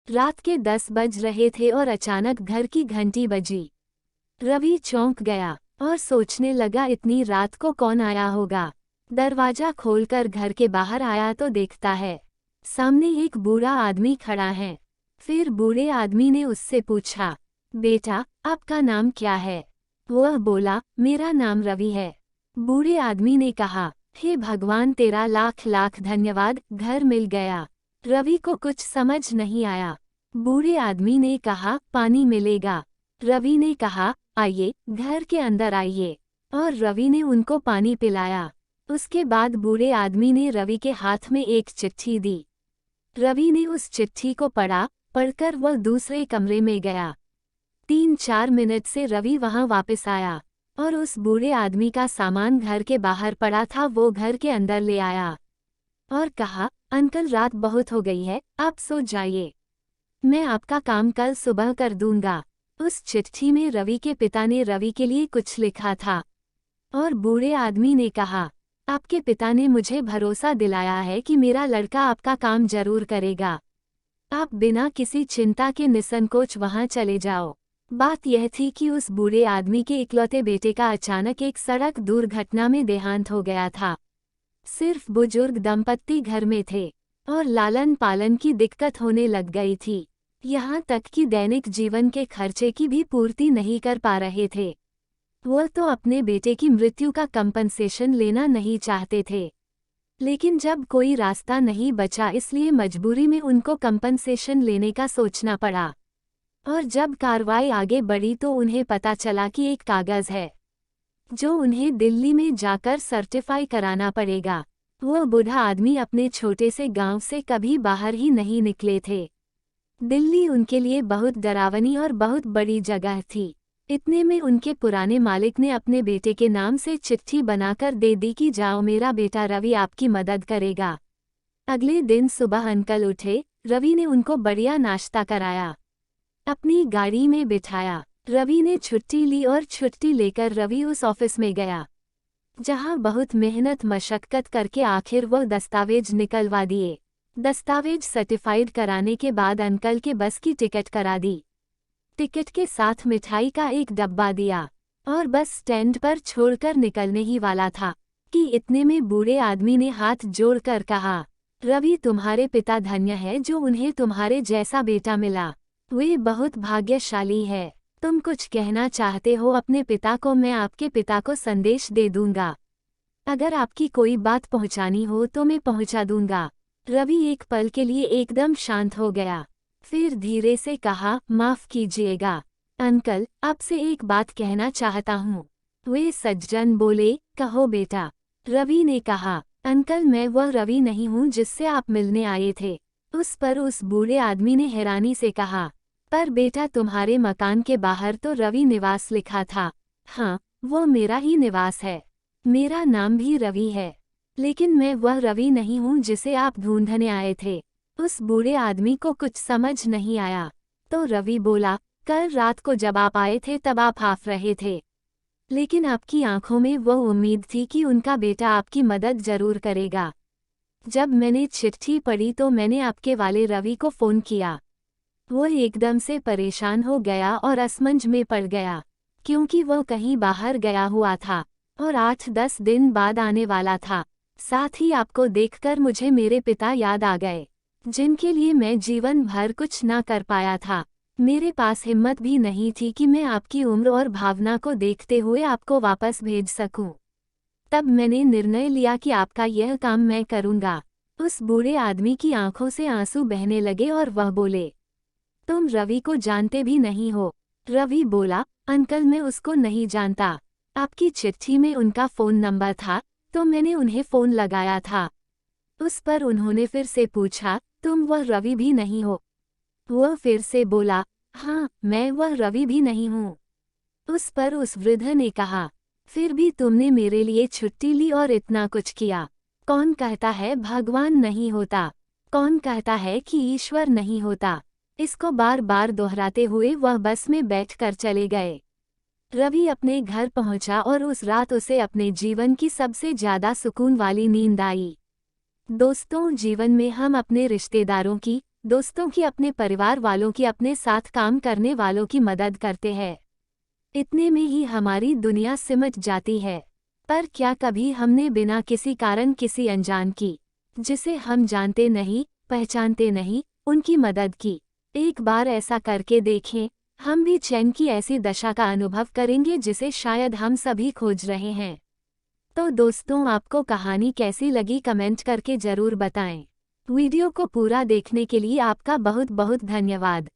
रात के 10 बज रहे थे और अचानक घर की घंटी बजी। रवि चौंक गया और सोचने लगा इतनी रात को कौन आया होगा। दरवाजा खोलकर घर के बाहर आया तो देखता है सामने एक बूढ़ा आदमी खड़ा है। फिर बूढ़े आदमी ने उससे पूछा, बेटा आपका नाम क्या है? वह बोला, मेरा नाम रवि है। बूढ़े आदमी ने कहा, हे भगवान तेरा लाख लाख धन्यवाद, घर मिल गया। रवि को कुछ समझ नहीं आया। बूढ़े आदमी ने कहा, पानी मिलेगा? रवि ने कहा, आइए घर के अंदर आइए, और रवि ने उनको पानी पिलाया। उसके बाद बूढ़े आदमी ने रवि के हाथ में एक चिट्ठी दी। रवि ने उस चिट्ठी को पढ़कर वह दूसरे कमरे में गया। 3-4 मिनट से रवि वहां वापस आया और उस बूढ़े आदमी का सामान घर के बाहर पड़ा था, वो घर के अंदर ले आया और कहा, अंकल रात बहुत हो गई है, आप सो जाइए, मैं आपका काम कल सुबह कर दूंगा। उस चिट्ठी में रवि के पिता ने रवि के लिए कुछ लिखा था और बूढ़े आदमी ने कहा, आपके पिता ने मुझे भरोसा दिलाया है कि मेरा लड़का आपका काम जरूर करेगा। आप बिना किसी चिंता के निसंकोच वहां चले जाओ। बात यह थी कि उस बूढ़े आदमी के इकलौते बेटे का अचानक एक सड़क दुर्घटना में देहांत हो गया था। सिर्फ बुजुर्ग दंपत्ति घर में थे और लालन पालन की दिक्कत होने लग गई थी। यहाँ तक कि दैनिक जीवन के खर्चे की भी पूर्ति नहीं कर पा रहे थे। वह तो अपने बेटे की मृत्यु का कंपनसेशन लेना नहीं चाहते थे, लेकिन जब कोई रास्ता नहीं बचा इसलिए मजबूरी में उनको कंपनसेशन लेने का सोचना पड़ा। और जब कार्रवाई आगे बढ़ी तो उन्हें पता चला कि एक कागज है जो उन्हें दिल्ली में जाकर सर्टिफाई कराना पड़ेगा। वह बूढ़ा आदमी अपने छोटे से गांव से कभी बाहर ही नहीं निकले थे। दिल्ली उनके लिए बहुत डरावनी और बहुत बड़ी जगह थी। इतने में उनके पुराने मालिक ने अपने बेटे के नाम से चिट्ठी बनाकर दे दी कि जाओ, मेरा बेटा रवि आपकी मदद करेगा। अगले दिन सुबह अंकल उठे। रवि ने उनको बढ़िया नाश्ता कराया, अपनी गाड़ी में बिठाया। रवि ने छुट्टी ली और छुट्टी लेकर रवि उस ऑफिस में गया जहां बहुत मेहनत मशक्कत करके आखिर वह दस्तावेज निकलवा दिए। दस्तावेज सर्टिफाइड कराने के बाद अंकल के बस की टिकट करा दी। टिकट के साथ मिठाई का एक डब्बा दिया और बस स्टैंड पर छोड़कर निकलने ही वाला था कि इतने में बूढ़े आदमी ने हाथ जोड़कर कहा, रवि तुम्हारे पिता धन्य है जो उन्हें तुम्हारे जैसा बेटा मिला। वे बहुत भाग्यशाली है। तुम कुछ कहना चाहते हो अपने पिता को? मैं आपके पिता को संदेश दे दूंगा। अगर आपकी कोई बात पहुंचानी हो तो मैं पहुंचा दूंगा। रवि एक पल के लिए एकदम शांत हो गया, फिर धीरे से कहा, माफ कीजिएगा अंकल, आपसे एक बात कहना चाहता हूँ। वे सज्जन बोले, कहो बेटा। रवि ने कहा, अंकल मैं वह रवि नहीं हूँ जिससे आप मिलने आए थे। उस पर उस बूढ़े आदमी ने हैरानी से कहा, पर बेटा तुम्हारे मकान के बाहर तो रवि निवास लिखा था। हाँ, वो मेरा ही निवास है, मेरा नाम भी रवि है, लेकिन मैं वह रवि नहीं हूँ जिसे आप ढूंढने आए थे। उस बूढ़े आदमी को कुछ समझ नहीं आया तो रवि बोला, कल रात को जब आप आए थे तब आप हाफ रहे थे, लेकिन आपकी आंखों में वह उम्मीद थी कि उनका बेटा आपकी मदद जरूर करेगा। जब मैंने चिट्ठी पढ़ी तो मैंने आपके वाले रवि को फ़ोन किया। वो एकदम से परेशान हो गया और असमंज में पड़ गया, क्योंकि वह कहीं बाहर गया हुआ था और 8-10 दिन बाद आने वाला था। साथ ही आपको देखकर मुझे मेरे पिता याद आ गए, जिनके लिए मैं जीवन भर कुछ ना कर पाया था। मेरे पास हिम्मत भी नहीं थी कि मैं आपकी उम्र और भावना को देखते हुए आपको वापस भेज सकूं। तब मैंने निर्णय लिया कि आपका यह काम मैं करूंगा। उस बूढ़े आदमी की आंखों से आंसू बहने लगे और वह बोले, तुम रवि को जानते भी नहीं हो? रवि बोला, अंकल मैं उसको नहीं जानता। आपकी चिट्ठी में उनका फ़ोन नंबर था तो मैंने उन्हें फ़ोन लगाया था। उस पर उन्होंने फिर से पूछा, तुम वह रवि भी नहीं हो? वह फिर से बोला, हाँ मैं वह रवि भी नहीं हूँ। उस पर उस वृद्ध ने कहा, फिर भी तुमने मेरे लिए छुट्टी ली और इतना कुछ किया। कौन कहता है भगवान नहीं होता? कौन कहता है कि ईश्वर नहीं होता? इसको बार बार दोहराते हुए वह बस में बैठकर चले गए। रवि अपने घर पहुंचा और उस रात उसे अपने जीवन की सबसे ज्यादा सुकून वाली नींद आई। दोस्तों, जीवन में हम अपने रिश्तेदारों की, दोस्तों की, अपने परिवार वालों की, अपने साथ काम करने वालों की मदद करते हैं। इतने में ही हमारी दुनिया सिमट जाती है। पर क्या कभी हमने बिना किसी कारण किसी अनजान की, जिसे हम जानते नहीं, पहचानते नहीं, उनकी मदद की? एक बार ऐसा करके देखें, हम भी चैन की ऐसी दशा का अनुभव करेंगे जिसे शायद हम सभी खोज रहे हैं। तो दोस्तों, आपको कहानी कैसी लगी कमेंट करके ज़रूर बताएं। वीडियो को पूरा देखने के लिए आपका बहुत बहुत धन्यवाद।